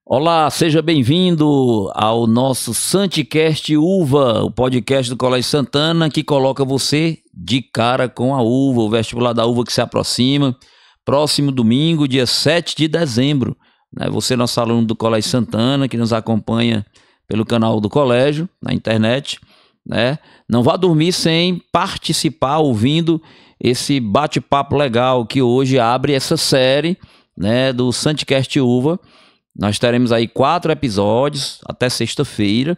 Olá, seja bem-vindo ao nosso Santicast Uva, o podcast do Colégio Santana que coloca você de cara com a uva, o vestibular da uva que se aproxima. Próximo domingo, dia 7 de dezembro. Você, nosso aluno do Colégio Santana, que nos acompanha pelo canal do colégio, na internet, né? Não vá dormir sem participar, ouvindo esse bate-papo legal que hoje abre essa série, né, do Santicast Uva. Nós teremos aí 4 episódios até sexta-feira,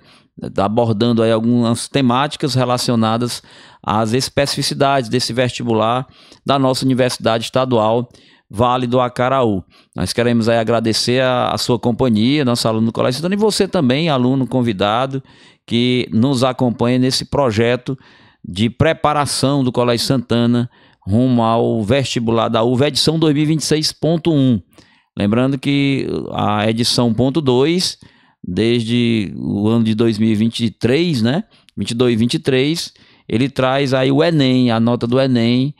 abordando aí algumas temáticas relacionadas às especificidades desse vestibular da nossa Universidade Estadual Vale do Acaraú. Nós queremos aí agradecer a sua companhia, nosso aluno do Colégio Santana, e você também, aluno convidado, que nos acompanha nesse projeto de preparação do Colégio Santana rumo ao vestibular da UVA, edição 2026.1. Lembrando que a edição ponto 2, desde o ano de 2023, né? 22 e 23, ele traz aí o Enem, a nota do Enem,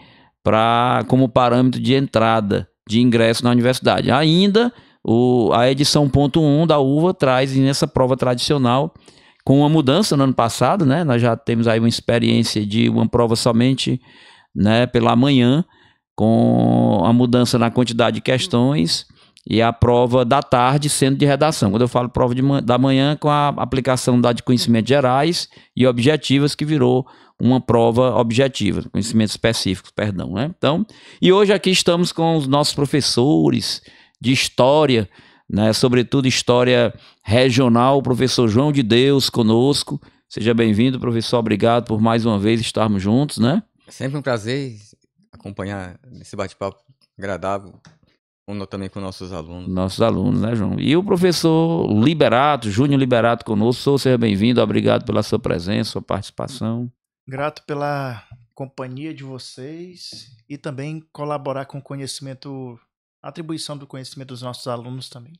como parâmetro de entrada, de ingresso na universidade. Ainda a edição ponto 1 da UVA traz nessa prova tradicional, com uma mudança no ano passado, né? Nós já temos aí uma experiência de uma prova somente, né, pela manhã, com a mudança na quantidade de questões, e a prova da tarde sendo de redação. Quando eu falo prova da manhã, com a aplicação de conhecimentos gerais e objetivas, que virou uma prova objetiva, conhecimentos específicos, perdão, né? Então, e hoje aqui estamos com os nossos professores de história, né? Sobretudo história regional, o professor João de Deus conosco. Seja bem-vindo, professor, obrigado por mais uma vez estarmos juntos, né? É sempre um prazer acompanhar esse bate-papo agradável, também com nossos alunos. Nossos alunos, né, João? E o professor Liberato, Júnior Liberato conosco. Seja bem-vindo, obrigado pela sua presença, sua participação. Grato pela companhia de vocês e também colaborar com o conhecimento, a atribuição do conhecimento dos nossos alunos também.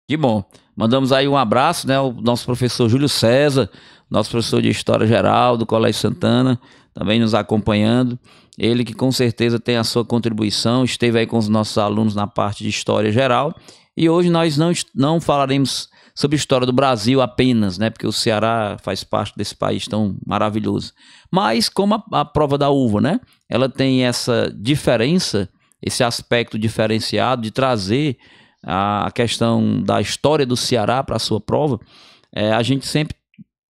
Que bom. Mandamos aí um abraço, né, ao nosso professor Júlio César, nosso professor de História Geral do Colégio Santana, também nos acompanhando. Ele que com certeza tem a sua contribuição, esteve aí com os nossos alunos na parte de História Geral. E hoje nós não falaremos sobre história do Brasil apenas, né, porque o Ceará faz parte desse país tão maravilhoso. Mas como a prova da uva, né, ela tem essa diferença, esse aspecto diferenciado de trazer a questão da história do Ceará para a sua prova, a gente sempre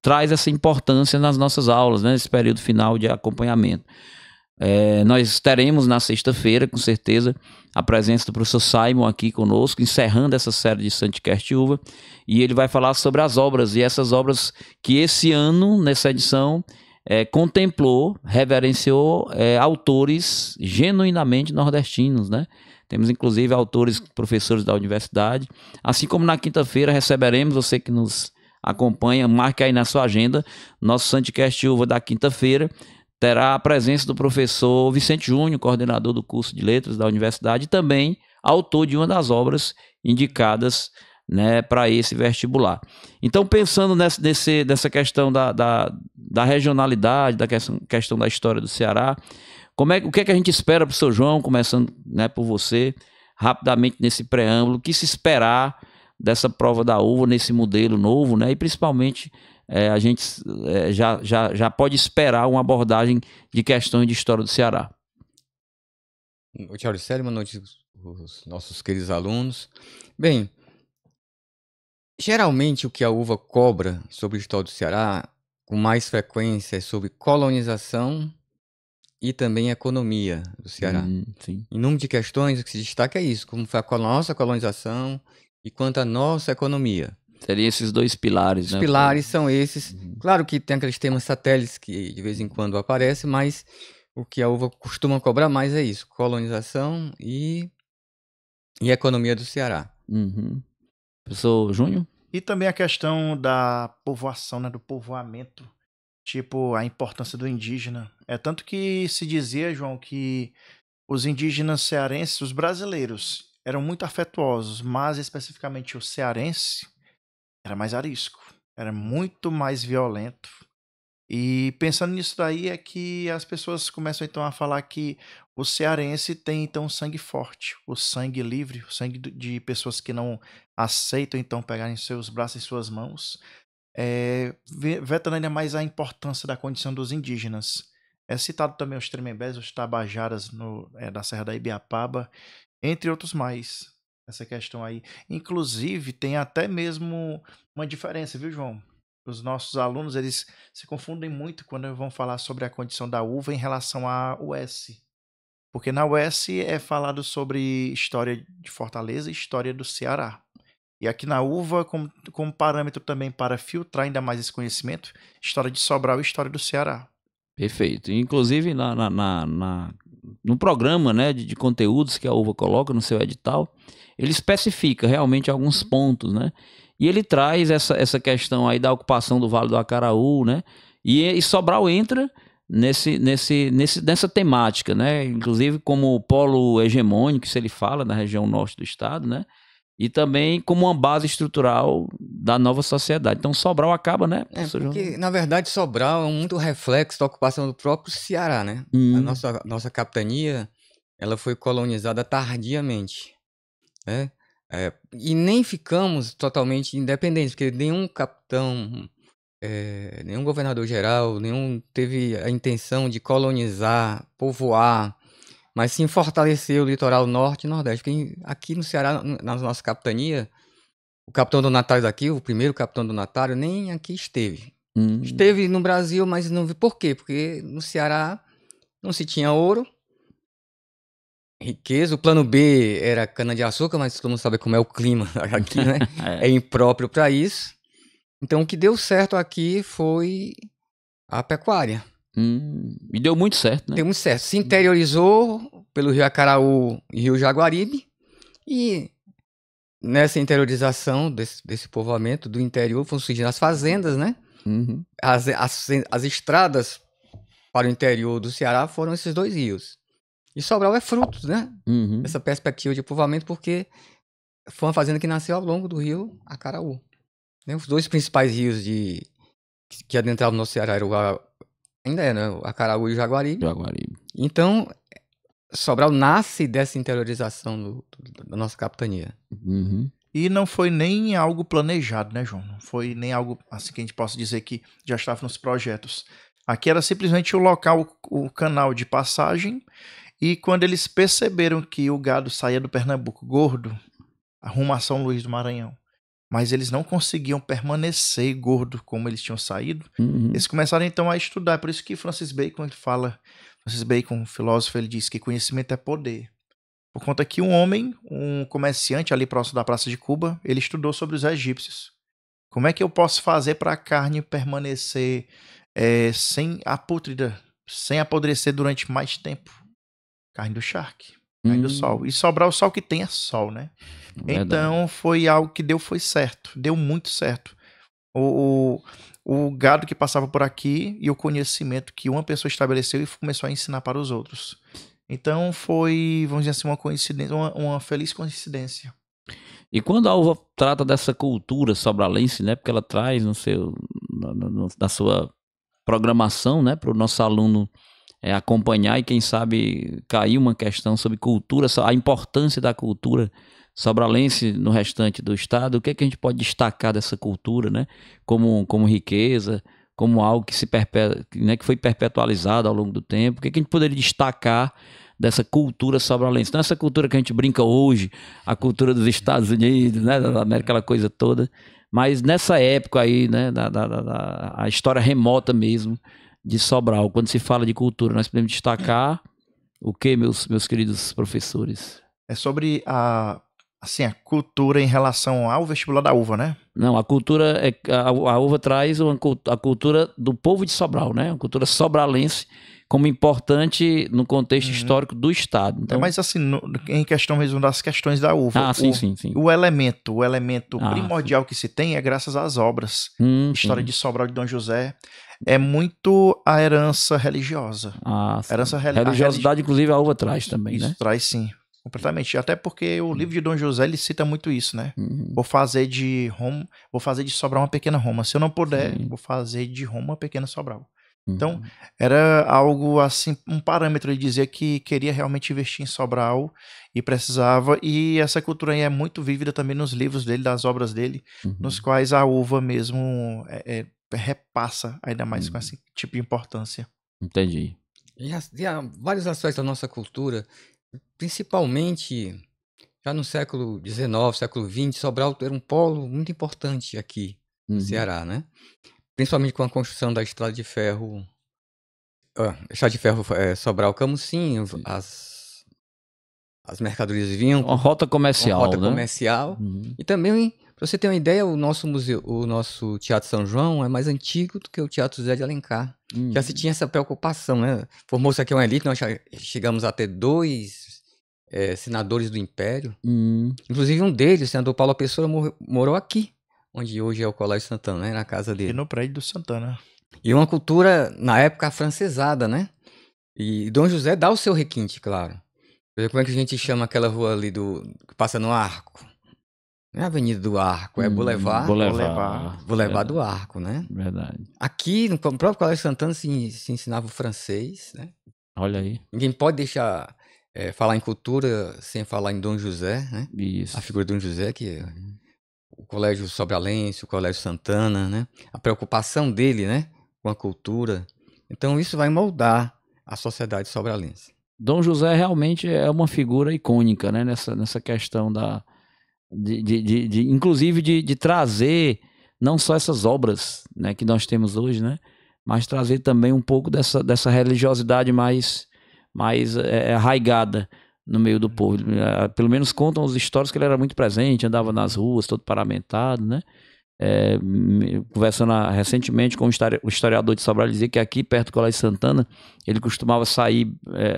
traz essa importância nas nossas aulas, né, nesse período final de acompanhamento. Nós teremos na sexta-feira, com certeza, a presença do professor Simon aqui conosco, encerrando essa série de Santicast Uva, e ele vai falar sobre as obras, e essas obras que esse ano, nessa edição, contemplou, reverenciou autores genuinamente nordestinos, né? Temos, inclusive, autores, professores da universidade. Assim como na quinta-feira receberemos, você que nos acompanha, marque aí na sua agenda, nosso Santicast Uva da quinta-feira, terá a presença do professor Vicente Júnior, coordenador do curso de Letras da universidade, e também autor de uma das obras indicadas, né, para esse vestibular. Então, pensando nessa questão da regionalidade, da questão da história do Ceará, o que é que a gente espera, professor João, começando, né, por você, rapidamente nesse preâmbulo, o que se esperar dessa prova da uva, nesse modelo novo, né, e principalmente a gente já pode esperar uma abordagem de questões de história do Ceará. Boa noite, Célio, boa noite os nossos queridos alunos. Bem, geralmente o que a uva cobra sobre a história do Ceará, com mais frequência, é sobre colonização e também economia do Ceará. Sim. Em número de questões, o que se destaca é isso, como foi a nossa colonização e quanto à nossa economia. Seriam esses dois pilares, Os né? pilares são esses. Claro que tem aqueles temas satélites que de vez em quando aparecem, mas o que a uva costuma cobrar mais é isso: colonização e economia do Ceará. Professor Júnior? E também a questão da povoação, né, do povoamento, tipo a importância do indígena. Tanto que se dizia, João, que os indígenas cearenses, os brasileiros, eram muito afetuosos, mas especificamente o cearense era mais arisco, era muito mais violento E pensando nisso daí é que as pessoas começam então a falar que o cearense tem então sangue forte, o sangue livre, o sangue de pessoas que não aceitam então pegar em seus braços e suas mãos, vetando ainda mais a importância da condição dos indígenas. É citado também os Tremembés, os Tabajaras da Serra da Ibiapaba, entre outros mais, essa questão aí. Inclusive, tem até mesmo uma diferença, viu, João? Os nossos alunos, eles se confundem muito quando vão falar sobre a condição da uva em relação à UES. Porque na UES é falado sobre história de Fortaleza e história do Ceará. E aqui na uva, como parâmetro também para filtrar ainda mais esse conhecimento, história de Sobral e história do Ceará. Perfeito. Inclusive no programa, né, de conteúdos que a Uva coloca no seu edital, ele especifica realmente alguns pontos, né? E ele traz essa questão aí da ocupação do Vale do Acaraú, né? E Sobral entra nessa temática, né? Inclusive como polo hegemônico, se ele fala, na região norte do estado, né? E também como uma base estrutural da nova sociedade. Então Sobral acaba, né? Porque, na verdade, Sobral é muito reflexo da ocupação do próprio Ceará, né? A nossa capitania, ela foi colonizada tardiamente, né? E nem ficamos totalmente independentes, porque nenhum capitão, nenhum governador-geral, nenhum teve a intenção de colonizar, povoar, mas sim fortalecer o litoral norte e nordeste. Porque aqui no Ceará, na nossa capitania, o capitão donatário daqui, o primeiro capitão donatário, nem aqui esteve. Esteve no Brasil, mas não vi. Por quê? Porque no Ceará não se tinha ouro, riqueza. O plano B era cana-de-açúcar, mas todo mundo sabe como é o clima aqui, né? É impróprio para isso. Então, o que deu certo aqui foi a pecuária. E deu muito certo, né? Deu muito certo. Se interiorizou pelo Rio Acaraú e Rio Jaguaribe. E nessa interiorização desse povoamento do interior, foram surgindo as fazendas, né? As estradas para o interior do Ceará foram esses dois rios. E Sobral é fruto, né? Essa perspectiva de povoamento, porque foi uma fazenda que nasceu ao longo do rio Acaraú. Né? Os dois principais rios que adentravam no Ceará eram ainda é, né? O Acaraú e o Jaguaribe. Então, Sobral nasce dessa interiorização da nossa capitania. E não foi nem algo planejado, né, João? Não foi nem algo assim que a gente possa dizer que já estava nos projetos. Aqui era simplesmente o local, o canal de passagem. E quando eles perceberam que o gado saía do Pernambuco gordo, rumo a São Luís do Maranhão, mas eles não conseguiam permanecer gordo como eles tinham saído, eles começaram então a estudar. Por isso que Francis Bacon, um filósofo, ele diz que conhecimento é poder. Por conta que um comerciante ali próximo da Praça de Cuba, ele estudou sobre os egípcios. Como é que eu posso fazer para a carne permanecer sem apodrecer durante mais tempo? Carne do charque, carne do sol. E Sobral, o sol que tem é sol, né? Verdade. Então foi algo que foi certo, deu muito certo. O gado que passava por aqui e o conhecimento que uma pessoa estabeleceu e começou a ensinar para os outros. Então foi, vamos dizer assim, uma coincidência, uma feliz coincidência. E quando a Uva trata dessa cultura sobralense, né? Porque ela traz na sua programação, né? Para o nosso aluno acompanhar e quem sabe cair uma questão sobre cultura, a importância da cultura sobralense no restante do estado. O que é que a gente pode destacar dessa cultura, né? Como riqueza, como algo que que foi perpetualizado ao longo do tempo. O que é que a gente poderia destacar dessa cultura sobralense? Não essa cultura que a gente brinca hoje, a cultura dos Estados Unidos, né? Da América, aquela coisa toda, mas nessa época aí, né? A história remota mesmo de Sobral. Quando se fala de cultura, nós podemos destacar o que, meus queridos professores? É sobre a cultura em relação ao vestibular da uva, né? Não, a cultura, a uva traz a cultura do povo de Sobral, né? A cultura sobralense como importante no contexto histórico do estado. Então, mas assim, em questão mesmo das questões da uva. Sim. O elemento primordial que se tem é graças às obras. História de Sobral de Dom José. É muito a herança religiosa. Religiosidade, inclusive, a uva traz também, isso, né? Traz sim, completamente. Até porque o livro de Dom José, ele cita muito isso, né? Vou fazer de Sobral uma pequena Roma. Se eu não puder, vou fazer de Roma uma pequena Sobral. Então, era algo assim, um parâmetro. Ele dizia que queria realmente investir em Sobral e precisava. E essa cultura aí é muito vívida também nos livros dele, das obras dele, nos quais a uva mesmo repassa ainda mais com esse tipo de importância. Entendi. E há vários aspectos da nossa cultura, principalmente já no século XIX, século XX, Sobral era um polo muito importante aqui no Ceará, né? Principalmente com a construção da estrada de ferro, Sobral Camusim, as mercadorias vinham Uma rota comercial, uma rota né? comercial. E também, para você ter uma ideia, o nosso museu, o nosso Teatro São João é mais antigo do que o Teatro José de Alencar. Já se tinha essa preocupação, né? Formou-se aqui uma elite, nós chegamos a ter 2 senadores do Império. Inclusive um deles, o senador Paulo Pessoa, morou aqui, onde hoje é o Colégio Santana, né? Na casa dele. E no prédio do Santana. E uma cultura, na época, afrancesada, né? E Dom José dá o seu requinte, claro. Como é que a gente chama aquela rua ali que passa no Arco? Não é Avenida do Arco, é Boulevard do Arco, né? Verdade. Aqui, no próprio Colégio Santana, se ensinava o francês, né? Olha aí. Ninguém pode deixar falar em cultura sem falar em Dom José, né? Isso. A figura de Dom José, que é o Colégio Sobralense, o Colégio Santana, né? A preocupação dele, né? Com a cultura. Então, isso vai moldar a sociedade sobralense. Dom José realmente é uma figura icônica, né? Nessa questão inclusive de trazer não só essas obras, né, que nós temos hoje, né? Mas trazer também um pouco dessa religiosidade mais arraigada no meio do povo. Pelo menos contam os histórias que ele era muito presente, andava nas ruas, todo paramentado, né? Conversando recentemente com o historiador de Sobral, ele dizia que aqui perto do Colégio Santana ele costumava sair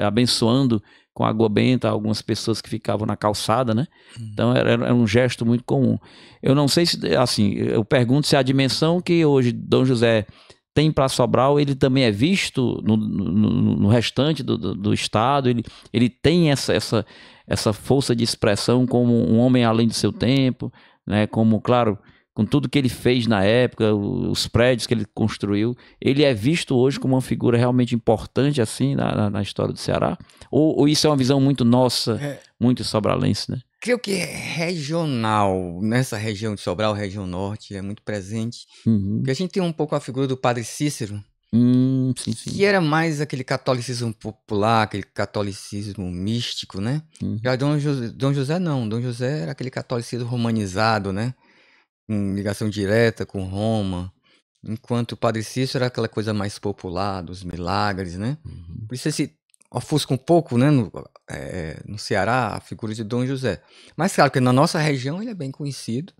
abençoando com água benta algumas pessoas que ficavam na calçada, né? Então era um gesto muito comum. Eu não sei se, assim, eu pergunto se a dimensão que hoje Dom José tem para Sobral, ele também é visto no restante do estado, ele tem essa força de expressão como um homem além do seu tempo, né? Como, claro, com tudo que ele fez na época, os prédios que ele construiu, ele é visto hoje como uma figura realmente importante assim na história do Ceará? Ou isso é uma visão muito nossa, muito sobralense, né? Creio que é regional, nessa região de Sobral, região norte, é muito presente. Porque a gente tem um pouco a figura do Padre Cícero, sim. que era mais aquele catolicismo popular, aquele catolicismo místico, né? Já Dom José não, Dom José era aquele catolicismo romanizado, né? Com ligação direta com Roma, enquanto o Padre Cícero era aquela coisa mais popular, dos milagres, né? Por isso esse ofusca um pouco, né, no Ceará, a figura de Dom José. Mas claro que na nossa região ele é bem conhecido,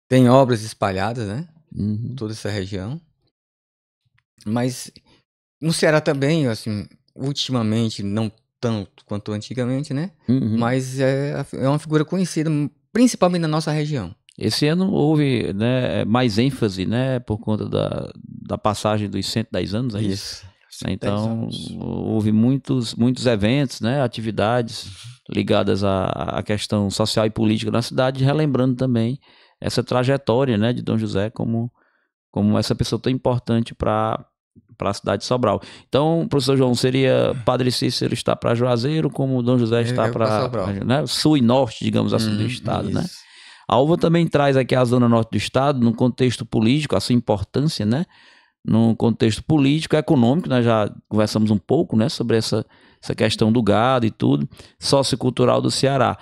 tem obras espalhadas, né, em toda essa região. Mas no Ceará também, assim, ultimamente, não tanto quanto antigamente, né? Mas é uma figura conhecida, principalmente na nossa região. Esse ano houve, né, mais ênfase, né, por conta da passagem dos 110 anos, é isso? Então, houve muitos eventos, né, atividades ligadas à questão social e política na cidade, relembrando também essa trajetória, né, de Dom José como essa pessoa tão importante para a cidade de Sobral. Então, professor João, seria Padre Cícero está para Juazeiro, como Dom José está para, né, sul e norte, digamos assim, do estado, né? A uva também traz aqui a zona norte do estado, no contexto político, a sua importância, né? No contexto político e econômico, nós já conversamos um pouco, né, sobre essa questão do gado e tudo, sociocultural do Ceará.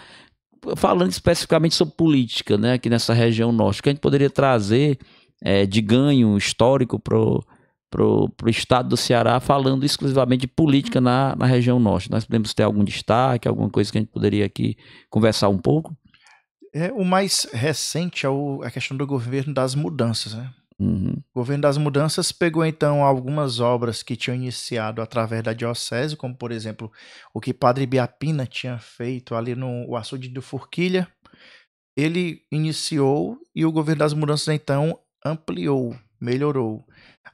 Falando especificamente sobre política, né, aqui nessa região norte, que a gente poderia trazer de ganho histórico pro estado do Ceará, falando exclusivamente de política na região norte. Nós podemos ter algum destaque, alguma coisa que a gente poderia aqui conversar um pouco? O mais recente é a questão do governo das mudanças, né? O governo das mudanças pegou, então, algumas obras que tinham iniciado através da diocese, como, por exemplo, o que Padre Biapina tinha feito ali no açude do Forquilha. Ele iniciou e o governo das mudanças, então, ampliou, melhorou.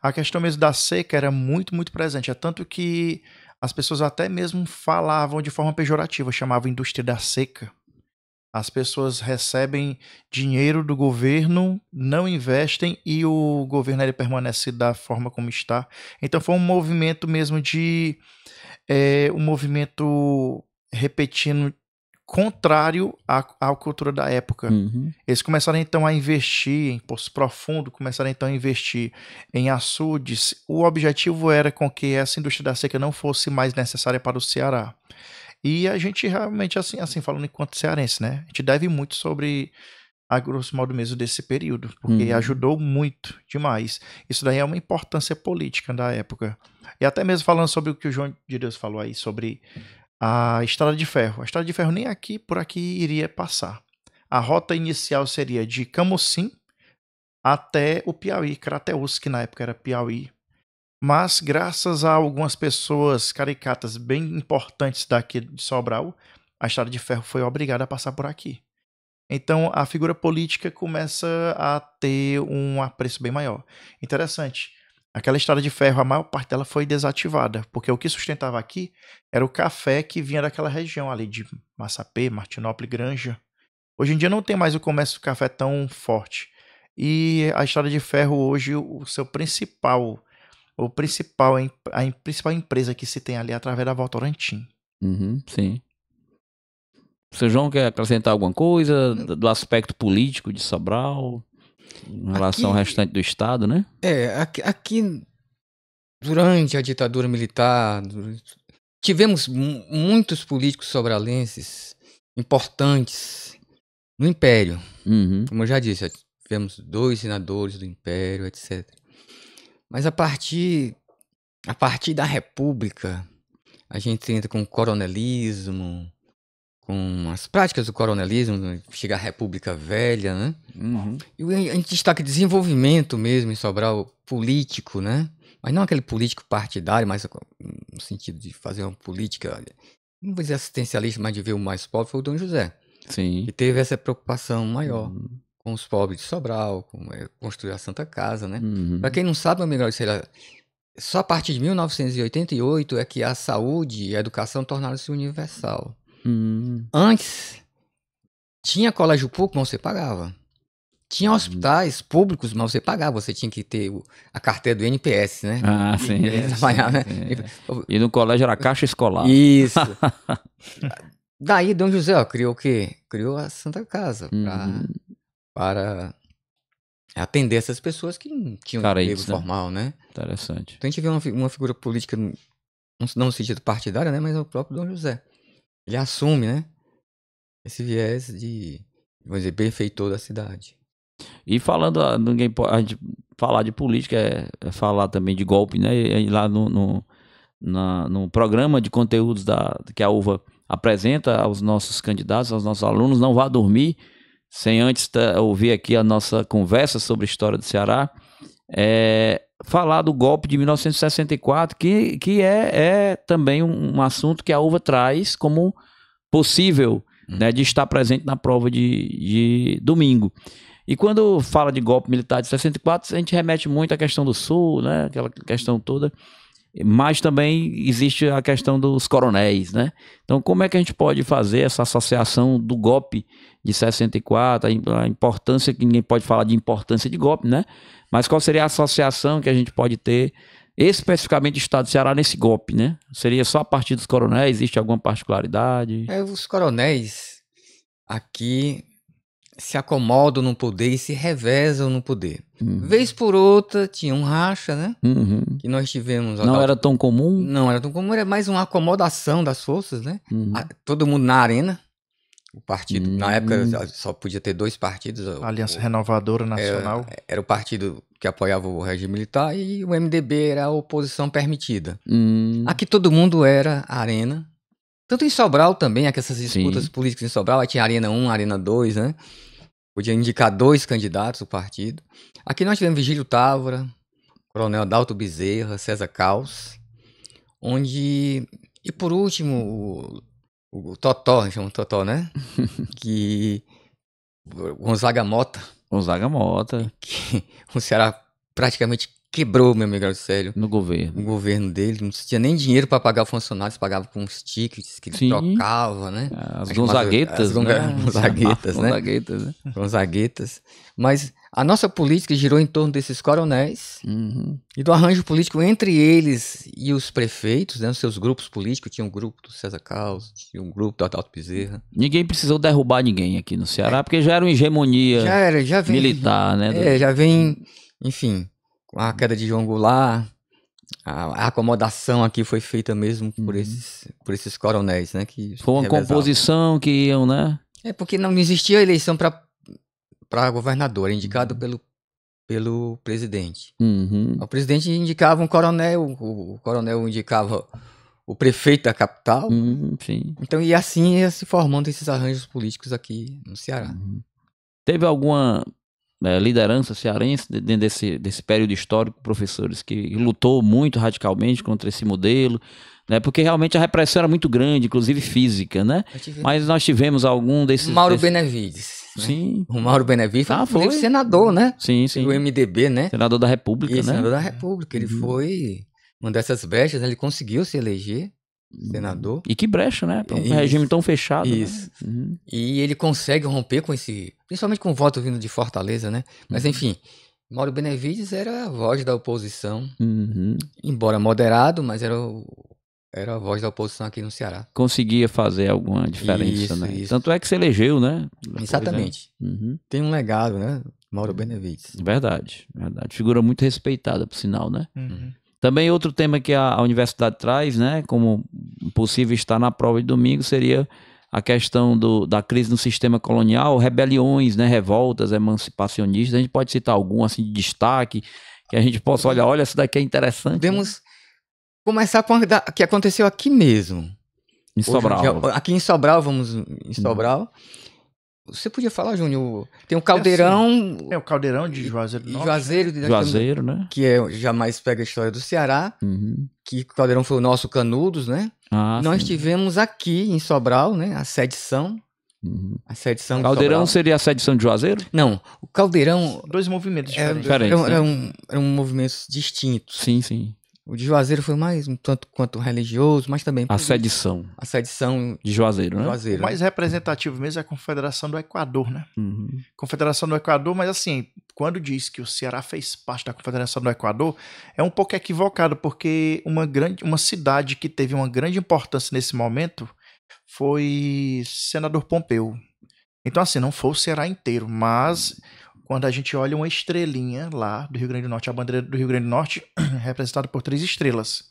A questão mesmo da seca era muito, muito presente. É tanto que as pessoas até mesmo falavam de forma pejorativa, chamavam indústria da seca. As pessoas recebem dinheiro do governo, não investem e o governo ele permanece da forma como está. Então foi um movimento mesmo um movimento repetindo contrário à cultura da época. Eles começaram então a investir em Poço Profundo, começaram então a investir em açudes. O objetivo era com que essa indústria da seca não fosse mais necessária para o Ceará. E a gente realmente, assim falando enquanto cearense, né? A gente deve muito sobre, a grosso modo mesmo, desse período, porque ajudou muito, demais. Isso daí é uma importância política da época. E até mesmo falando sobre o que o João de Deus falou aí, sobre a Estrada de Ferro. A Estrada de Ferro nem por aqui iria passar. A rota inicial seria de Camocim até o Piauí, Crateús, que na época era Piauí. Mas, graças a algumas pessoas caricatas bem importantes daqui de Sobral, a Estrada de Ferro foi obrigada a passar por aqui. Então, a figura política começa a ter um apreço bem maior. Interessante. Aquela Estrada de Ferro, a maior parte dela foi desativada, porque o que sustentava aqui era o café que vinha daquela região ali de Massapê, Martinópolis, Granja. Hoje em dia não tem mais o comércio do café tão forte. E a Estrada de Ferro hoje, a principal empresa que se tem ali é através da Votorantim. Sim. O seu João quer acrescentar alguma coisa do aspecto político de Sobral em relação ao restante do estado, né? Aqui durante a ditadura militar, tivemos muitos políticos sobralenses importantes no Império. Como eu já disse, tivemos 2 senadores do Império, etc. Mas a partir da República, a gente entra com o coronelismo, com as práticas do coronelismo, chega a República Velha, né? E a gente destaca desenvolvimento mesmo em Sobral, político, né? Mas não aquele político partidário, mas no sentido de fazer uma política, não vou dizer assistencialista, mas de ver o mais pobre, foi o Dom José. Sim. Que teve essa preocupação maior com os pobres de Sobral, com construir a Santa Casa, né? Para quem não sabe, amigo, só a partir de 1988 é que a saúde e a educação tornaram-se universal. Antes, tinha colégio público, mas você pagava. Tinha hospitais públicos, mas você pagava. Você tinha que ter a carteira do NPS, né? Ah, sim. Né? E no colégio era caixa escolar. Isso. Daí, Dom José criou o quê? Criou a Santa Casa para atender essas pessoas que não tinham emprego formal, né? Interessante. Então a gente vê uma figura política, não no sentido partidário, né? Mas é o próprio Dom José. Ele assume, né? Esse viés de, vamos dizer, benfeitor da cidade. E falando, a gente falar de política é falar também de golpe, né? E lá no programa de conteúdos que a UVA apresenta aos nossos candidatos, aos nossos alunos, não vá dormir sem antes ouvir aqui a nossa conversa sobre a história do Ceará, falar do golpe de 1964, que é também um assunto que a UVA traz como possível, né, de estar presente na prova de domingo. E quando fala de golpe militar de 64, a gente remete muito à questão do Sul, né, aquela questão toda, mas também existe a questão dos coronéis, né? Então, como é que a gente pode fazer essa associação do golpe de 64, a importância, que ninguém pode falar de importância de golpe, né? Mas qual seria a associação que a gente pode ter especificamente do estado do Ceará nesse golpe, né? Seria só a partir dos coronéis? Existe alguma particularidade? Os coronéis aqui se acomodam no poder e se revezam no poder. Vez por outra, tinha um racha, né? Que nós tivemos... Não era tão comum? Não era tão comum, era mais uma acomodação das forças, né? Todo mundo na arena. O partido, na época, só podia ter 2 partidos. A Aliança Renovadora Nacional. Era o partido que apoiava o regime militar e o MDB era a oposição permitida. Aqui todo mundo era arena. Tanto em Sobral também, essas disputas políticas em Sobral, aí tinha Arena 1, Arena 2, né? Podia indicar 2 candidatos o partido. Aqui nós tivemos Vigílio Távora, Coronel Adalto Bezerra, César Caus, onde... E por último, o Totó, chama Totó, né? Que... Gonzaga Mota. Gonzaga Mota. Que o Ceará praticamente quebrou, meu amigo Arcélio, No governo. o governo dele. Não tinha nem dinheiro para pagar funcionários, pagava com os tickets que ele Sim. trocava, né? As As gonzaguetas, né? Gonzaguetas, né? Gonzaguetas, né? Gonzaguetas. Mas a nossa política girou em torno desses coronéis Uhum. e do arranjo político entre eles e os prefeitos, né? Os seus grupos políticos. Tinha um grupo do César Carlos, tinha um grupo do Adalto Bezerra. Ninguém precisou derrubar ninguém aqui no Ceará, porque já era uma hegemonia Já vem... militar, né? já vem, enfim, com a queda de João Goulart, a acomodação aqui foi feita mesmo por esses coronéis, né? Que Foi uma revezavam. composição que iam, né? É porque não existia eleição para governador, era indicado pelo presidente. Uhum. O presidente indicava um coronel, o coronel indicava o prefeito da capital. Sim. Então, e assim ia se formando esses arranjos políticos aqui no Ceará. Teve alguma liderança cearense dentro desse período histórico, professores, que lutou muito radicalmente contra esse modelo, né? Porque realmente a repressão era muito grande, inclusive física, né? Mas nós tivemos algum desses... Mauro Benevides. Né? Sim. O Mauro Benevides foi, foi senador, né? Sim, sim. Do MDB, né? Senador da República, né? Senador da República. Ele foi uma dessas brechas, né? Ele conseguiu se eleger senador. E que brecha, né? Para um regime tão fechado. Isso. Né? E ele consegue romper com esse... Principalmente com o voto vindo de Fortaleza, né? Mas, enfim, Mauro Benevides era a voz da oposição. Embora moderado, mas era a voz da oposição aqui no Ceará. Conseguia fazer alguma diferença, né? Isso. Tanto é que se elegeu, né? Depois, exatamente. Né? Tem um legado, né? Mauro Benevides. Verdade. Figura muito respeitada, por sinal, né? Também outro tema que a universidade traz, né, como possível estar na prova de domingo, seria a questão da crise no sistema colonial, rebeliões, né, revoltas emancipacionistas. A gente pode citar algum assim de destaque, que a gente possa olha, isso daqui é interessante. Podemos começar com a que aconteceu aqui mesmo. Em Sobral. Aqui em Sobral, vamos em Sobral. Você podia falar, Júnior, tem o Caldeirão... É o Caldeirão de Juazeiro do Norte. Juazeiro, né? Que jamais pega a história do Ceará, que o Caldeirão foi o nosso Canudos, né? Nós tivemos aqui em Sobral, né, a sedição. A sedição de Caldeirão Sobral. Seria a sedição de Juazeiro? Não, o Caldeirão... Dois movimentos diferentes. Eram movimentos distintos. Sim. O de Juazeiro foi mais um tanto quanto religioso, mas também... A sedição de Juazeiro, né? O mais representativo mesmo é a Confederação do Equador, né? Confederação do Equador, mas assim, quando diz que o Ceará fez parte da Confederação do Equador, é um pouco equivocado, porque uma cidade que teve uma grande importância nesse momento foi Senador Pompeu. Então assim, não foi o Ceará inteiro, mas... Quando a gente olha uma estrelinha lá do Rio Grande do Norte, a bandeira do Rio Grande do Norte representada por 3 estrelas,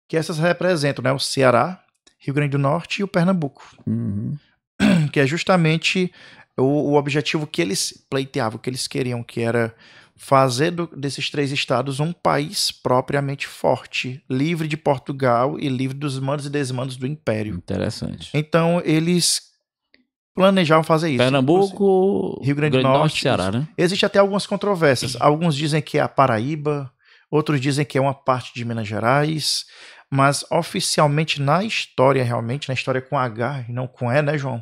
que essas representam, né, o Ceará, Rio Grande do Norte e o Pernambuco, que é justamente o objetivo que eles pleiteavam, que eles queriam, que era fazer desses 3 estados um país propriamente forte, livre de Portugal e livre dos mandos e desmandos do Império. Interessante. Então eles planejavam fazer isso. Pernambuco, Rio Grande do Norte, Ceará, né? Existem até algumas controvérsias. Alguns dizem que é a Paraíba, outros dizem que é uma parte de Minas Gerais, mas oficialmente na história, realmente, na história com H e não com E, né, João?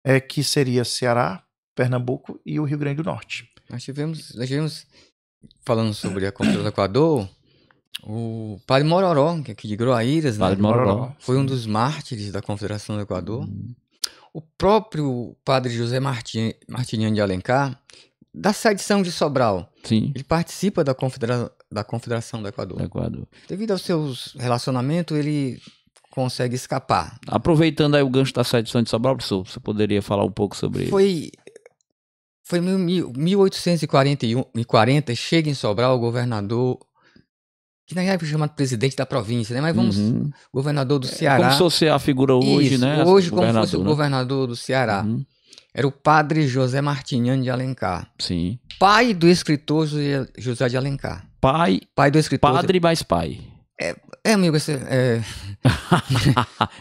É que seria Ceará, Pernambuco e o Rio Grande do Norte. Nós tivemos falando sobre a Confederação do Equador, o Padre Mororó, que é aqui de Groaíras, né? Padre Mororó. Foi um dos mártires da Confederação do Equador. O próprio padre José Martiniano de Alencar, da sedição de Sobral, ele participa da Confederação do Equador. Devido aos seus relacionamentos, ele consegue escapar. Aproveitando aí o gancho da sedição de Sobral, professor, você poderia falar um pouco sobre isso? Foi em 1840, chega em Sobral o governador... que na época é chamado presidente da província, né? Mas vamos, governador do Ceará. Como se fosse a figura hoje, né? Hoje, como se fosse o governador do Ceará. Era o padre José Martiniano de Alencar. Sim. Pai do escritor José de Alencar. Pai do escritor. Padre mais pai. Amigo,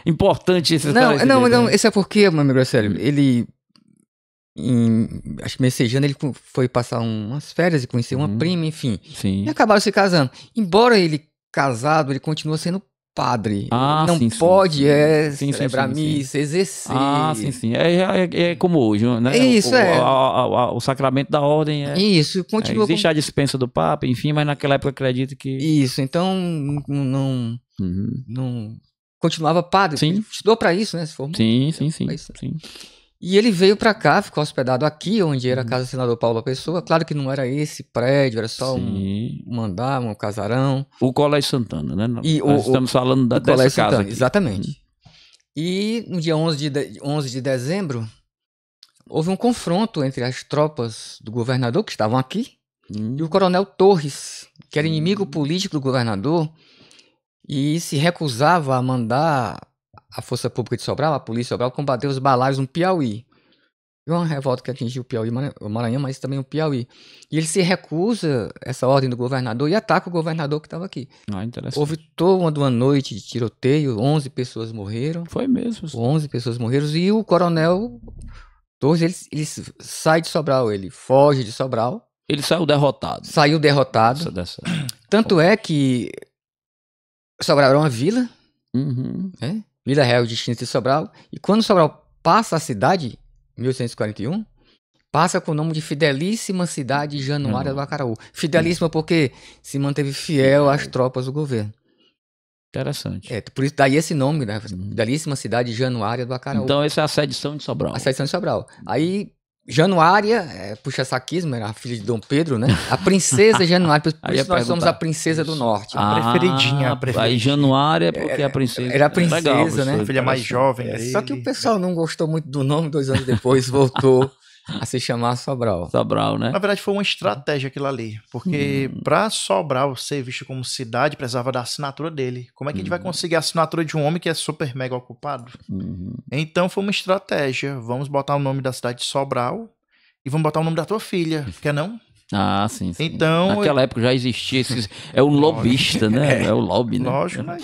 importante esse Não, esse é porque, meu amigo, é sério, ele... acho que Messejana, ele foi passar umas férias e conhecer uma prima, enfim. Sim. E acabaram se casando. Embora ele casado, ele continua sendo padre. Ah, Não sim, pode sim, celebrar sim, sim. missa, exercer. Ah, sim. É como hoje, né? Isso, O sacramento da ordem Isso, continua existe a dispensa do Papa, enfim, mas naquela época acredito que... Isso, então não continuava padre. Sim. Estudou para isso, né? Se formou. Sim. E ele veio para cá, ficou hospedado aqui, onde era a casa do senador Paulo Pessoa. Claro que não era esse prédio, era só um andar, um casarão. O Colégio Santana, né? E Nós estamos falando dessa casa Santana, aqui. exatamente. E no dia 11 de dezembro, houve um confronto entre as tropas do governador, que estavam aqui, e o coronel Torres, que era inimigo político do governador, e se recusava a mandar a Força Pública de Sobral, a Polícia de Sobral, combater os balaios no Piauí. É uma revolta que atingiu o Piauí, o Maranhão, mas também o Piauí. E ele se recusa essa ordem do governador e ataca o governador que estava aqui. Ah, interessante. Houve toda uma noite de tiroteio, 11 pessoas morreram. Foi mesmo. 11 pessoas morreram e o coronel Torres, ele sai de Sobral, ele foge de Sobral. Ele saiu derrotado. Saiu derrotado. Tanto é que Sobral era uma vila, né? Vila Real de Distrito de Sobral. E quando Sobral passa a cidade, em 1841, passa com o nome de Fidelíssima Cidade Januária do Acaraú. Fidelíssima porque se manteve fiel às tropas do governo. Interessante. Por isso daí esse nome, né? Fidelíssima Cidade Januária do Acaraú. Então essa é a sedição de Sobral. A sedição de Sobral. Aí Januária, puxa saquismo, era a filha de Dom Pedro, né? A princesa Januária, por isso nós somos a princesa do norte. A preferidinha. Aí Januária é porque a princesa... Era a princesa, legal, né? A filha mais jovem. Só que o pessoal não gostou muito do nome, 2 anos depois voltou a se chamar Sobral. Sobral, né? Na verdade foi uma estratégia aquilo ali, porque pra Sobral ser visto como cidade, precisava da assinatura dele. Como é que a gente vai conseguir a assinatura de um homem que é super mega ocupado? Então foi uma estratégia. Vamos botar o nome da cidade de Sobral e vamos botar o nome da tua filha, quer não? Ah, sim. Então, naquela época já existia é um lobista, né? É o lobby, né? Lógico, né?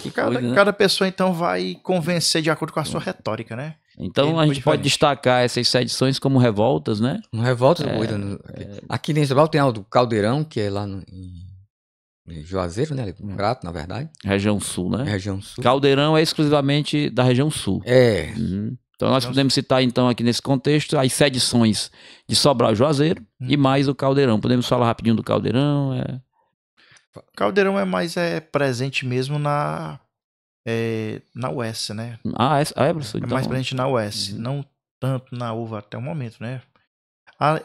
Cada pessoa então vai convencer de acordo com a sua retórica, né? Então a gente pode destacar essas sedições como revoltas, né? Revoltas, aqui em Sobral tem o Caldeirão, que é lá em Juazeiro, né? Prato, na verdade. Região Sul, né? Região Sul. Caldeirão é exclusivamente da região Sul. Então nós podemos citar então aqui nesse contexto as sedições de Sobral e Juazeiro e mais o Caldeirão. Podemos falar rapidinho do Caldeirão? Caldeirão é mais presente mesmo na UES, né? Professor? Então... É mais presente na UES, não tanto na UVA até o momento, né?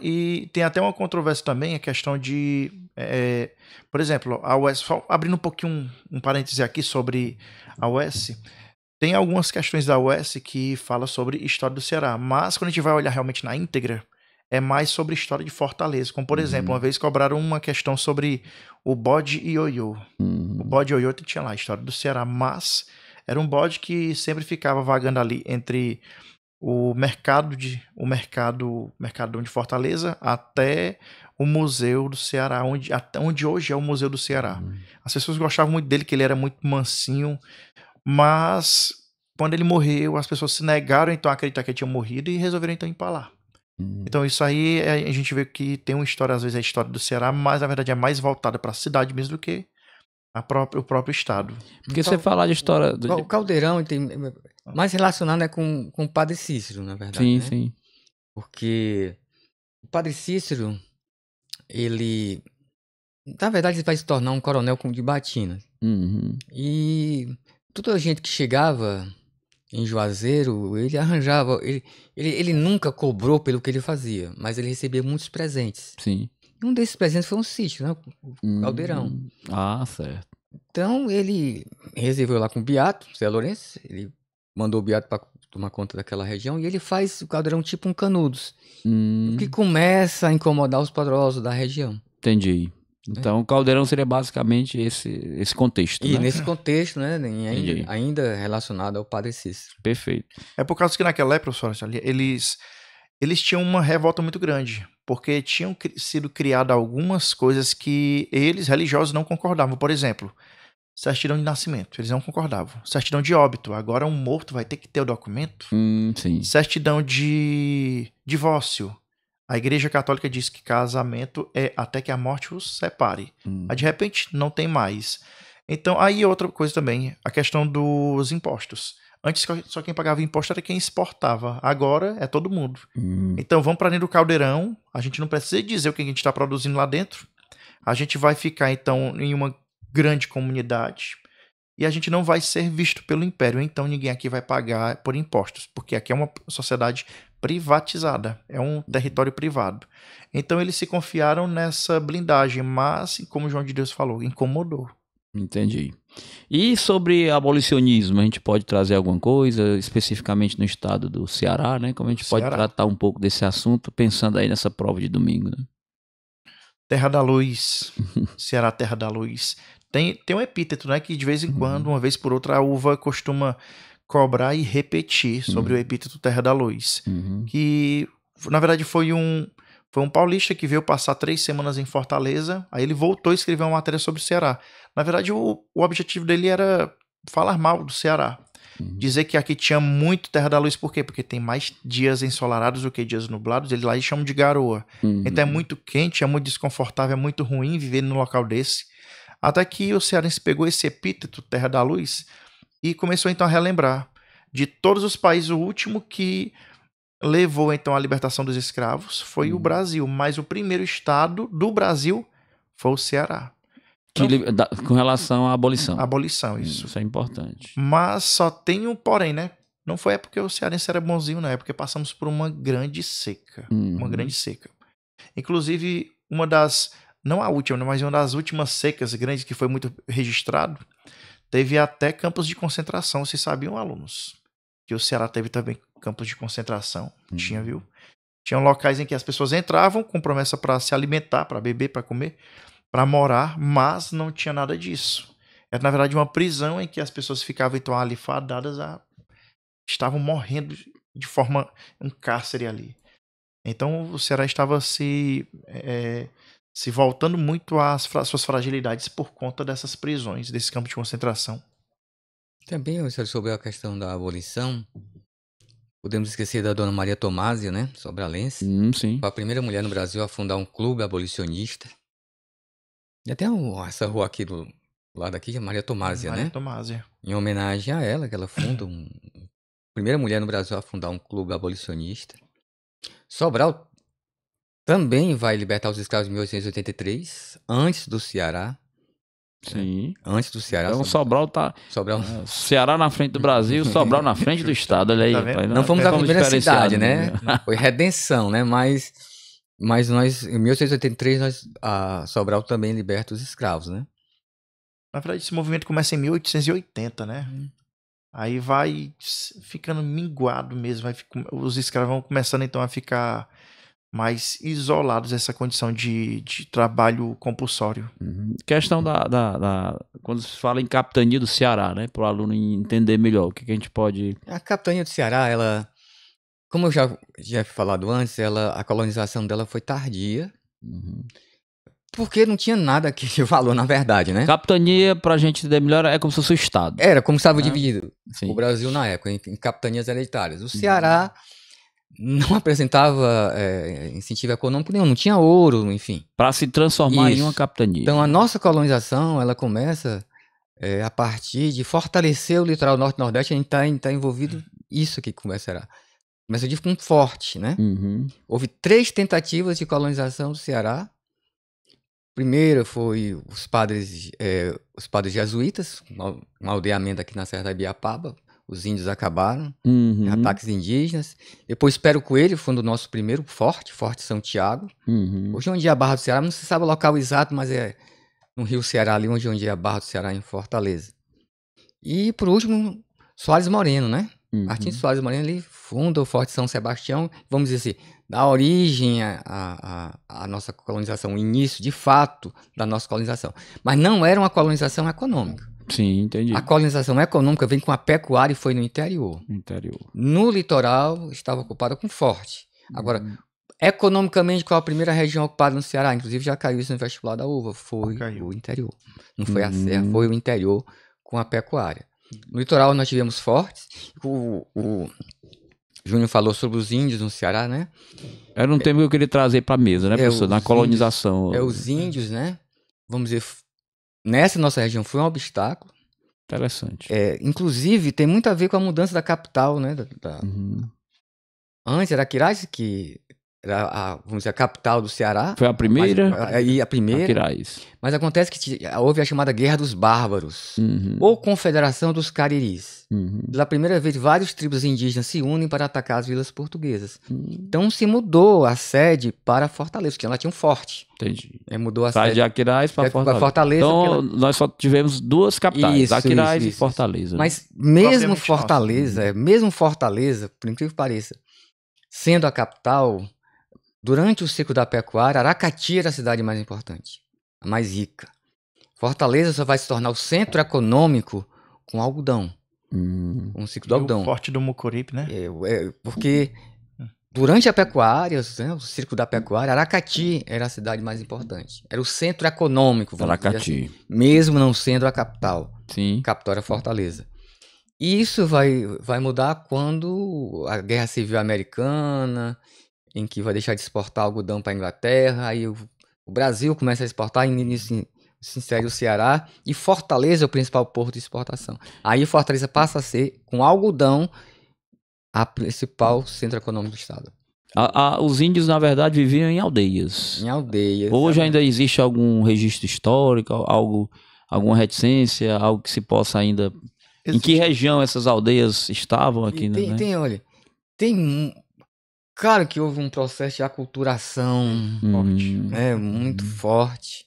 E tem até uma controvérsia também, a questão de... por exemplo, a UES, só abrindo um pouquinho um parêntese aqui sobre a UES, tem algumas questões da UES que falam sobre história do Ceará, mas quando a gente vai olhar realmente na íntegra, é mais sobre história de Fortaleza. Como, por exemplo, uma vez cobraram uma questão sobre o bode ioiô. O bode ioiô tinha lá a história do Ceará, mas era um bode que sempre ficava vagando ali entre o Mercadão de Fortaleza até o Museu do Ceará, onde hoje é o Museu do Ceará. As pessoas gostavam muito dele, que ele era muito mansinho, mas quando ele morreu, as pessoas se negaram então a acreditar que ele tinha morrido e resolveram então empalar. Então isso aí a gente vê que tem uma história, às vezes é a história do Ceará, mas na verdade é mais voltada para a cidade mesmo do que o próprio estado. Porque você falar de história... O Caldeirão tem mais relacionado com o Padre Cícero, na verdade. Sim, né? sim. Porque o Padre Cícero, ele... Na verdade, ele vai se tornar um coronel de batina. E toda a gente que chegava em Juazeiro, ele arranjava... Ele nunca cobrou pelo que ele fazia, mas ele recebia muitos presentes. Sim. Um desses presentes foi um sítio, né? O Caldeirão. Ah, certo. Então, ele reservou lá com o Beato, Zé Lourenço, ele mandou o Beato para tomar conta daquela região, e ele faz o Caldeirão tipo um Canudos, o que começa a incomodar os poderosos da região. Entendi. Então, o Caldeirão seria basicamente esse contexto, E né? nesse contexto, né, ainda relacionado ao Padre Cícero. Perfeito. É por causa que naquela época, professor, eles tinham uma revolta muito grande, porque tinham sido criadas algumas coisas que eles, religiosos, não concordavam. Por exemplo, certidão de nascimento, eles não concordavam. Certidão de óbito, agora um morto vai ter que ter o documento. Sim. Certidão de divórcio. A Igreja Católica diz que casamento é até que a morte os separe. Mas de repente não tem mais. Então, aí outra coisa também, a questão dos impostos. Antes só quem pagava imposto era quem exportava. Agora é todo mundo. Então vamos para dentro do caldeirão. A gente não precisa dizer o que a gente está produzindo lá dentro. A gente vai ficar então em uma grande comunidade e a gente não vai ser visto pelo império. Então ninguém aqui vai pagar por impostos, porque aqui é uma sociedade privatizada, é um território privado. Então eles se confiaram nessa blindagem, mas, como o João de Deus falou, incomodou. Entendi. E sobre abolicionismo, a gente pode trazer alguma coisa, especificamente no estado do Ceará, né? Como a gente pode tratar um pouco desse assunto, pensando aí nessa prova de domingo, né? Terra da Luz, Ceará, Terra da Luz. Tem um epíteto, né? Que de vez em quando, uma vez por outra, a uva costuma cobrar e repetir sobre o epíteto Terra da Luz. Que, na verdade, foi um paulista que veio passar 3 semanas em Fortaleza, aí ele voltou a escrever uma matéria sobre o Ceará. Na verdade, o objetivo dele era falar mal do Ceará. Dizer que aqui tinha muito Terra da Luz, por quê? Porque tem mais dias ensolarados do que dias nublados, eles lá chamam de garoa. Então é muito quente, é muito desconfortável, é muito ruim viver num local desse. Até que o cearense pegou esse epíteto, Terra da Luz, e começou então a relembrar de todos os países, o último que levou então a libertação dos escravos foi o Brasil, mas o primeiro estado do Brasil foi o Ceará. Com relação à abolição. Abolição, isso. Isso é importante. Mas só tem um porém, né? Não foi porque o cearense era bonzinho, não. É porque passamos por uma grande seca. Uma grande seca. Inclusive, uma das... Não a última, mas uma das últimas secas grandes que foi muito registrado, teve até campos de concentração. Vocês sabiam, alunos? Que o Ceará teve também campos de concentração. Tinha, viu? Tinham locais em que as pessoas entravam com promessa para se alimentar, para beber, para comer, para morar, mas não tinha nada disso. Era, na verdade, uma prisão em que as pessoas ficavam então ali fadadas a... estavam morrendo de forma... um cárcere ali. Então o Ceará estava se voltando muito às suas fragilidades por conta dessas prisões, desse campo de concentração. Também, sobre a questão da abolição, podemos esquecer da Dona Maria Tomásia, né? Sobralense. Sim. Foi a primeira mulher no Brasil a fundar um clube abolicionista. E até essa rua aqui do lado aqui, que é Maria Tomásia, Maria né? Tomásia. Em homenagem a ela, que ela funda primeira mulher no Brasil a fundar um clube abolicionista. Sobral também vai libertar os escravos em 1883, antes do Ceará. Sim. Antes do Ceará. Então Sobral tá... Sobral... Ceará na frente do Brasil, Sobral na frente do estado, olha aí. Tá Rapaz, não fomos a primeira cidade, né? Foi Redenção, né? Mas nós, em 1883, a Sobral também liberta os escravos, né? Na verdade, esse movimento começa em 1880, né? Aí vai ficando minguado mesmo. Os escravos vão começando então a ficar mais isolados dessa condição de trabalho compulsório. Questão quando se fala em capitania do Ceará, né? Para o aluno entender melhor o que a gente pode... A capitania do Ceará, ela... Como eu já falado antes, a colonização dela foi tardia, porque não tinha nada que valor, na verdade, né? Capitania, pra gente entender melhor, é como se fosse o estado. Era como estava dividido Sim. o Brasil na época, em capitanias hereditárias. O Ceará não apresentava incentivo econômico nenhum, não tinha ouro, enfim. Para se transformar em uma capitania. Então a nossa colonização, ela começa a partir de fortalecer o litoral norte e nordeste. A gente está envolvido isso aqui com o Ceará. Mas eu digo com forte, né? Houve 3 tentativas de colonização do Ceará. Primeiro foi os padres jesuítas, um aldeamento aqui na Serra da Ibiapaba. Os índios acabaram, ataques indígenas. Depois Pero Coelho foi o nosso primeiro Forte São Tiago. Hoje onde é a Barra do Ceará, não se sabe o local exato, mas é no Rio Ceará, ali onde é a Barra do Ceará, em Fortaleza. E por último, Soares Moreno, né? Martins Soares Moreno, ele funda o Forte São Sebastião, vamos dizer assim, dá origem à nossa colonização, o início, de fato, da nossa colonização. Mas não era uma colonização econômica. Sim, entendi. A colonização econômica vem com a pecuária e foi no interior. No litoral, estava ocupada com forte. Agora, economicamente, qual a primeira região ocupada no Ceará? Inclusive, já caiu isso no vestibular da UVA. Foi o interior. Não foi a serra, foi o interior com a pecuária. No litoral, nós tivemos fortes. O Júnior falou sobre os índios no Ceará, né? Era um tema que eu queria trazer para a mesa, né, professor? Na colonização. Os índios, né? Vamos dizer, nessa nossa região foi um obstáculo. Interessante. Inclusive, tem muito a ver com a mudança da capital, né? Antes era Quirais, que era vamos dizer, a capital do Ceará. Foi a primeira? A primeira. Quirais. Mas acontece que houve a chamada Guerra dos Bárbaros, ou Confederação dos Cariris. Pela primeira vez, vários tribos indígenas se unem para atacar as vilas portuguesas. Então se mudou a sede para Fortaleza, porque ela tinha um forte. Entendi. Mudou a Sai sede de Aquiraz para Fortaleza. Então, nós só tivemos duas capitais, Aquiraz e Fortaleza. Mas mesmo Fortaleza, por incrível que pareça, sendo a capital, durante o ciclo da pecuária, Aracati era a cidade mais importante, a mais rica. Fortaleza só vai se tornar o centro econômico com algodão, com o ciclo do algodão. O forte do Mucuripe, né? Porque durante a pecuária, né, o ciclo da pecuária, Aracati era a cidade mais importante. Era o centro econômico, vamos dizer assim, mesmo não sendo a capital. Sim. A capital era Fortaleza. E isso vai mudar quando a Guerra Civil Americana, em que vai deixar de exportar algodão para a Inglaterra, aí o Brasil começa a exportar, e nisso se insere o Ceará, e Fortaleza é o principal porto de exportação. Aí Fortaleza passa a ser, com algodão, a principal centro econômico do estado. Os índios, na verdade, viviam em aldeias. Em aldeias. Hoje ainda existe algum registro histórico, alguma reticência, algo que se possa ainda... Existe. Em que região essas aldeias estavam aqui? Olha, claro que houve um processo de aculturação forte, muito forte,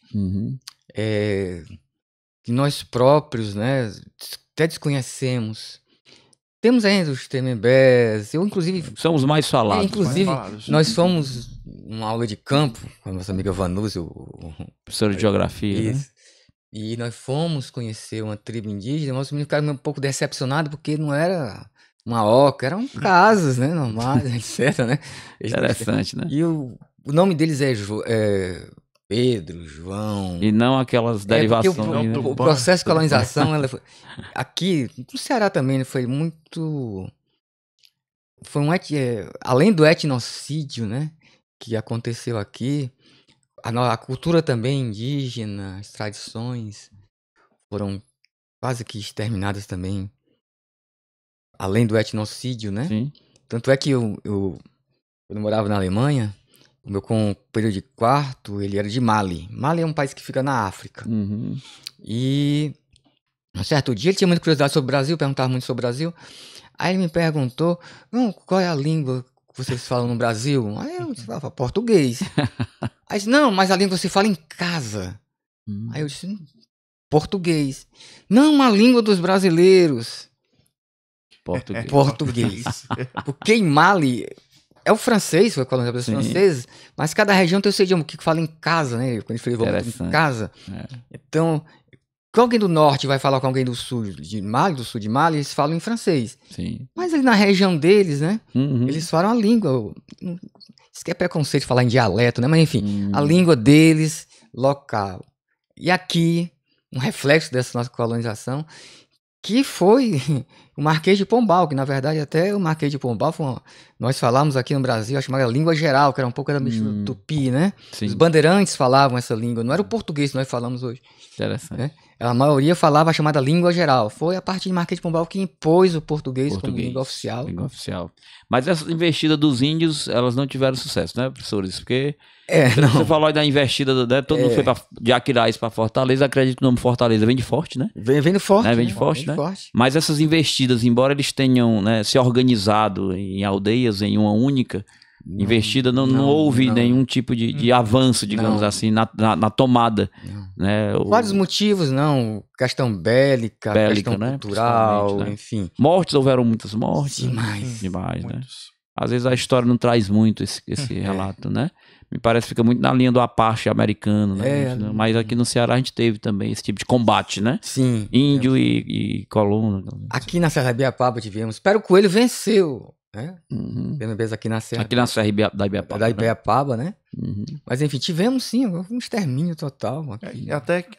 que nós próprios, né, até desconhecemos. Temos ainda os Temembés, eu inclusive... São os mais falados. Inclusive, nós fomos numa aula de campo, com a nossa amiga Vanúzia, professora de geografia, isso, né? E nós fomos conhecer uma tribo indígena, mas os meninos ficaram um pouco decepcionados, porque não era uma oca, eram casas, né, normais, etc, né? Interessante, né? E o nome deles é Pedro, João... E não aquelas derivações. O processo de colonização, aqui, no Ceará também, foi muito... além do etnocídio, né, que aconteceu aqui, a cultura também indígena, as tradições foram quase que exterminadas também, além do etnocídio, né? Sim. Tanto é que eu morava na Alemanha, o meu companheiro de quarto, ele era de Mali. Mali é um país que fica na África. E um certo dia ele tinha muita curiosidade sobre o Brasil, perguntava muito sobre o Brasil. Aí ele me perguntou, qual é a língua que vocês falam no Brasil? Aí eu falava português. Aí disse, não, mas a língua que você fala em casa. Aí eu disse, português. Não, a língua dos brasileiros. Português. Porque em Mali, é o francês, foi colonizado pelos franceses, mas cada região tem o seu idioma, que fala em casa, né? Quando ele falou em casa. Então, quando alguém do norte vai falar com alguém do sul de Mali, eles falam em francês. Sim. Mas ali na região deles, né? Eles falam a língua. Isso que é preconceito falar em dialeto, né? Mas enfim, a língua deles, local. E aqui, um reflexo dessa nossa colonização, que foi o Marquês de Pombal, que na verdade até o Marquês de Pombal nós falávamos aqui no Brasil, a chamada língua geral, que era um pouco da mistura tupi, né? Sim. Os bandeirantes falavam essa língua, não era o português que nós falamos hoje. Interessante. Né? A maioria falava a chamada língua geral. Foi a partir de Marquês de Pombal que impôs o português como língua oficial. Língua oficial. Mas essa investida dos índios, elas não tiveram sucesso, né, professores? Porque você falou aí da investida, né? Todo mundo foi de Aquiraz para Fortaleza. Acredito que o nome Fortaleza vem de forte, né? Vem do forte. Vem de forte, né? Mas essas investidas, embora eles tenham, né, se organizado em aldeias, em uma única investida, não houve nenhum tipo de avanço, digamos assim, na tomada. Né? Vários motivos, questão bélica, questão cultural, né? Enfim. Mortes, houveram muitas mortes. Demais, né? Às vezes a história não traz muito esse relato, né? Me parece que fica muito na linha do Apache americano, né? Mas aqui no Ceará a gente teve também esse tipo de combate, né? Sim. Índio e colono. Aqui na Serra da Ibiapaba tivemos. Pero Coelho venceu, né? Aqui na Serra. Aqui na Serra da Ibiapaba. Da Ibiapaba, né? Mas enfim, tivemos sim um extermínio total. Aqui.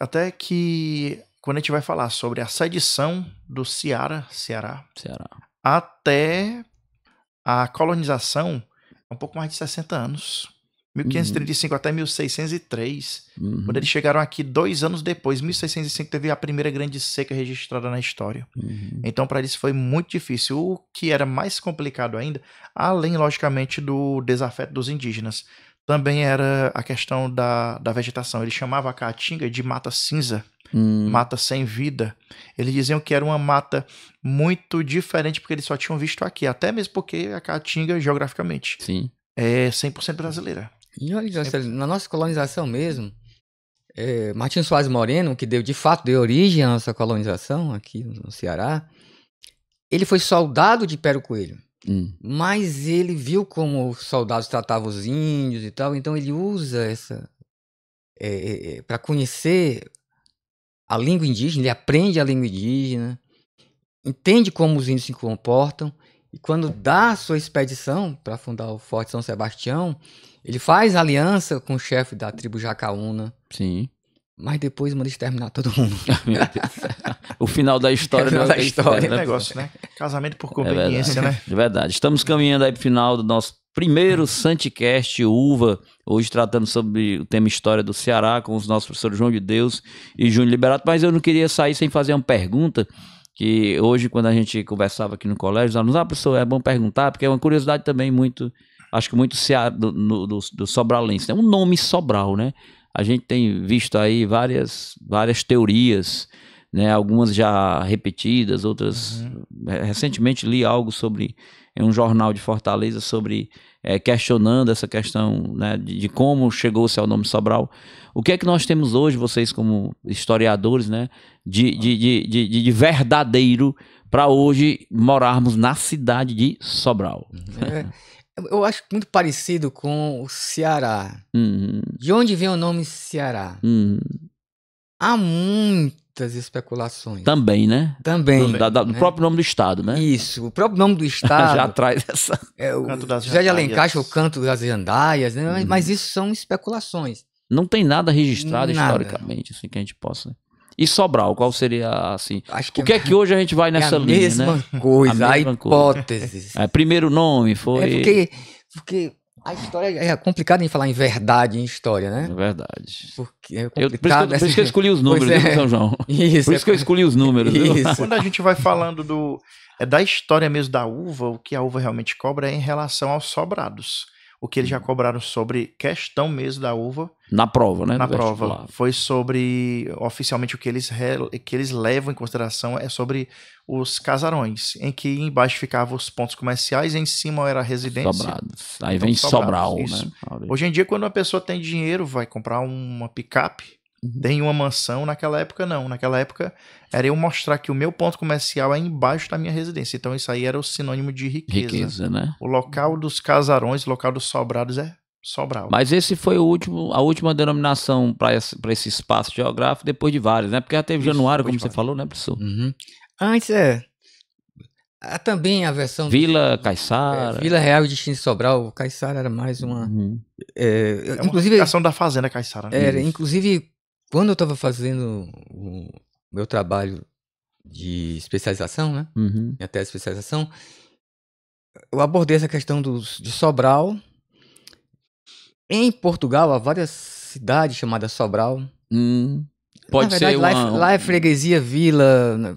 Até que quando a gente vai falar sobre a sedição do Ceará, até a colonização, é um pouco mais de 60 anos. 1535 até 1603. Uhum. Quando eles chegaram aqui 2 anos depois, 1605, teve a primeira grande seca registrada na história. Uhum. Então, para eles foi muito difícil. O que era mais complicado ainda, além, logicamente, do desafeto dos indígenas, também era a questão da vegetação. Eles chamavam a caatinga de mata cinza, mata sem vida. Eles diziam que era uma mata muito diferente porque eles só tinham visto aqui, até mesmo porque a caatinga, geograficamente, Sim. é 100% brasileira. E olha, na nossa colonização mesmo, Martinho Soares Moreno, que de fato deu origem à nossa colonização aqui no Ceará, ele foi soldado de Pero Coelho. Mas ele viu como os soldados tratavam os índios e tal, então ele usa essa para conhecer a língua indígena, ele aprende a língua indígena, entende como os índios se comportam, e quando dá a sua expedição para fundar o Forte São Sebastião, ele faz aliança com o chefe da tribo Jacaúna. Sim. Mas depois manda exterminar todo mundo. Meu Deus. O final da história não é da história. É negócio, né? Casamento por conveniência, né? É verdade. Estamos caminhando aí para o final do nosso primeiro Santicast Uva. Hoje tratando sobre o tema História do Ceará com os nossos professores João de Deus e Júnior Liberato. Mas eu não queria sair sem fazer uma pergunta que hoje, quando a gente conversava aqui no colégio, os alunos, professor, é bom perguntar, porque é uma curiosidade também muito, acho que muito do sobralense, né? O nome Sobral, né? A gente tem visto aí várias teorias, né? Algumas já repetidas, outras... Recentemente li algo sobre, em um jornal de Fortaleza, sobre questionando essa questão, né, de como chegou-se ao nome Sobral. O que é que nós temos hoje, vocês como historiadores, né, de verdadeiro para hoje morarmos na cidade de Sobral? Eu acho muito parecido com o Ceará. De onde vem o nome Ceará? Há muitas especulações. Também, né? Também. Do próprio nome do estado, né? Isso, o próprio nome do estado. Já traz essa... o Canto das José de Alencar, Jandaias. o Canto das Jandaias, né? Mas isso são especulações. Não tem nada registrado Nada. historicamente, assim, que a gente possa... E Sobral, qual seria, assim... Acho que O que é que hoje a gente vai nessa linha, né? mesma coisa, A a mesma coisa. hipóteses. Primeiro nome foi... Porque a história é complicado em falar em verdade em história, né? É verdade. Porque é Por isso complicado. que eu escolhi os números, Pois é. viu, São João? Isso, Por isso que eu escolhi os números, viu? Isso. Quando a gente vai falando da história mesmo da uva, o que a uva realmente cobra é em relação aos sobrados. O que eles já cobraram sobre questão mesmo da uva Na prova, né? na do prova vestibular. foi sobre, oficialmente, o que eles levam em consideração é sobre os casarões, em que embaixo ficavam os pontos comerciais e em cima era a residência. Sobrados. Aí Então, vem sobrados, Sobral, isso. né? Hoje em dia, quando uma pessoa tem dinheiro, vai comprar uma picape, tem uma mansão. Naquela época, não. Naquela época, era eu mostrar que o meu ponto comercial é embaixo da minha residência. Então, isso aí era o sinônimo de Riqueza, né? O local dos casarões, o local dos sobrados é Sobral. Mas esse foi a última denominação para esse espaço geográfico, depois de vários, né? Porque já teve Isso, Januário, depois como de você vários. falou, né, professor? Antes há também a versão Vila Caiçara. Vila Real e Destino de Sobral. O Caiçara era mais uma. É uma Inclusive, aplicação da Fazenda Caiçara. Né? inclusive, quando eu estava fazendo o meu trabalho de especialização, né? Minha tese de especialização, eu abordei essa questão de Sobral. Em Portugal, há várias cidades chamadas Sobral. Pode Na verdade, ser lá é freguesia, vila.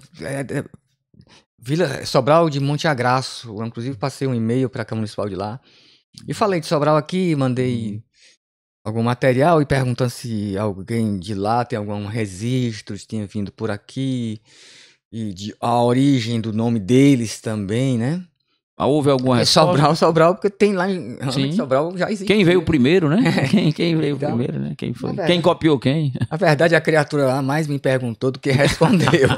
Vila Sobral de Monte Agraço. Eu, inclusive, passei um e-mail para a Câmara Municipal de lá. E falei de Sobral aqui, mandei algum material e perguntando se alguém de lá tem algum registro, se tinha vindo por aqui. E a origem do nome deles também, né? Houve alguma resposta? Sobral, porque tem lá em Sim. Sobral já existe. Quem veio primeiro, né? Quem veio Então, primeiro, né? Quem foi? na verdade- Quem copiou quem? Na verdade, a criatura lá mais me perguntou do que respondeu.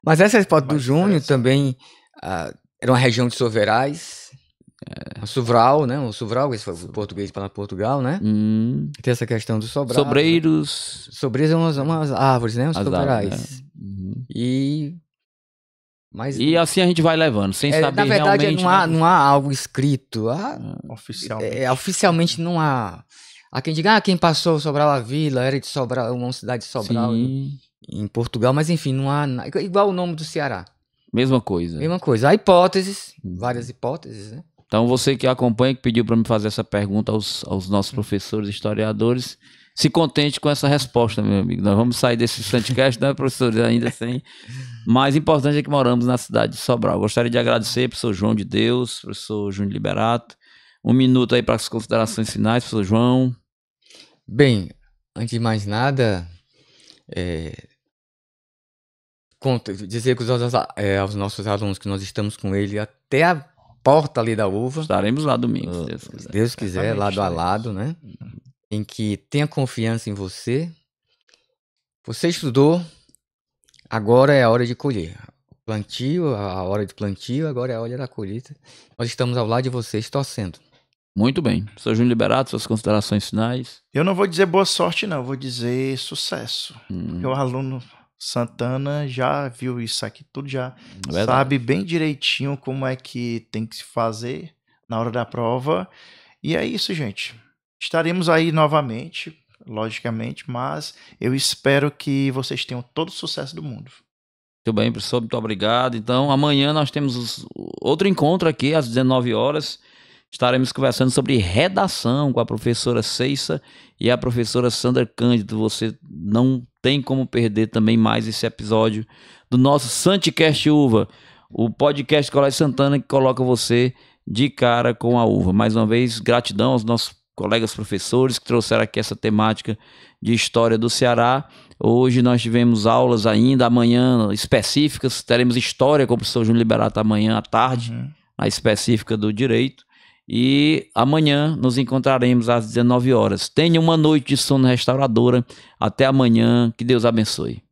Mas essa resposta do Mais Júnior interessante. também era uma região de Soverais, Suvral, né? O Suvral, esse foi o português para Portugal, né? Tem essa questão do Sobral. Sobreiros. Sobreiros são umas árvores, né? Os As Soverais. árvores, Mas, E assim a gente vai levando, sem saber na verdade, realmente. não há algo escrito. Oficialmente. Oficialmente não há. Há quem diga, quem passou Sobral a vila, era de Sobral, uma cidade de Sobral Sim, em Portugal, mas enfim, não há. Igual o nome do Ceará. mesma coisa. Mesma coisa. Há hipóteses, várias hipóteses, né? Então você que acompanha, que pediu para me fazer essa pergunta aos nossos professores, historiadores, se contente com essa resposta, meu amigo. Nós vamos sair desse Santicast, né, professores, ainda sem. Mais importante é que moramos na cidade de Sobral. Gostaria de agradecer, professor João de Deus, professor Júnior Liberato. Um minuto aí para as considerações finais, professor João. Bem, antes de mais nada, dizer aos nossos alunos que nós estamos com ele até a porta ali da uva. Estaremos lá domingo, se Deus quiser. Deus quiser, lado a lado, né? Em que tenha confiança em você. Você estudou, agora é a hora de colher. Plantio, a hora de plantio, agora é a hora da colheita. Nós estamos ao lado de vocês, torcendo. Muito bem. Professor Júnior Liberato, suas considerações finais. Eu não vou dizer boa sorte, não. Eu vou dizer sucesso. Porque o aluno Santana já viu isso aqui tudo, já sabe bem direitinho como é que tem que se fazer na hora da prova. E é isso, gente. Estaremos aí novamente, logicamente, mas eu espero que vocês tenham todo o sucesso do mundo. Muito bem, professor, muito obrigado. Então, amanhã nós temos outro encontro aqui às 19 horas. Estaremos conversando sobre redação com a professora Ceissa e a professora Sandra Cândido. Você não tem como perder também mais esse episódio do nosso Santicast Uva, o podcast Colégio Santana que coloca você de cara com a uva. Mais uma vez, gratidão aos nossos colegas professores que trouxeram aqui essa temática de história do Ceará. Hoje nós tivemos aulas ainda, amanhã específicas, teremos história com o professor Júnior Liberato amanhã à tarde, a específica do direito. E amanhã nos encontraremos às 19 horas. Tenha uma noite de sono restauradora. Até amanhã. Que Deus abençoe.